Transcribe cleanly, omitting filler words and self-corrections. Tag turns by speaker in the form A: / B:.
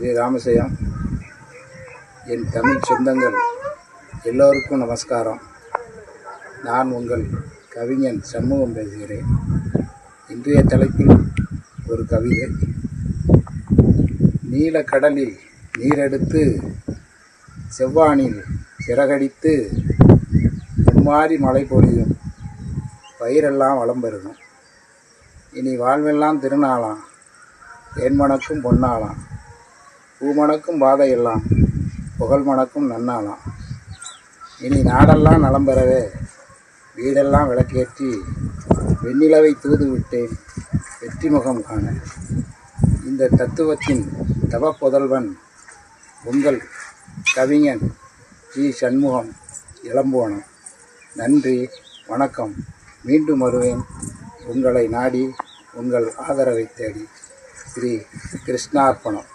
A: ஸ்ரீ ராமஜெயம். என் தமிழ் சொந்தங்கள் எல்லோருக்கும் நமஸ்காரம். நான் உங்கள் கவிஞன் சண்முகம் பேசுகிறேன். இன்றைய தலைப்பில் ஒரு கவிதை. நீலக்கடலில் நீரெடுத்து செவ்வானில் சிறகடித்து மும்மாறி மழை பொழியும், பயிரெல்லாம் வளம் பெருகும். இனி வாழ்வெல்லாம் திருநாளாம், தேன் மணக்கும் பொன்னாளாம், பூமணக்கும் பாதையெல்லாம் புகழ் மணக்கும் நன்னாளாம். இனி நாடெல்லாம் நலம் பெறவே வீடெல்லாம் விளக்கேற்றி வெண்ணிலவை தூது விட்டேன் வெற்றி முகம் காண. இந்த தத்துவத்தின் தவ புதல்வன் உங்கள் கவிஞன் ஜி சண்முகம், இளம்போனம். நன்றி, வணக்கம். மீண்டும் வருவேன் உங்களை நாடி, உங்கள் ஆதரவை தேடி. ஸ்ரீ கிருஷ்ணார்ப்பணம்.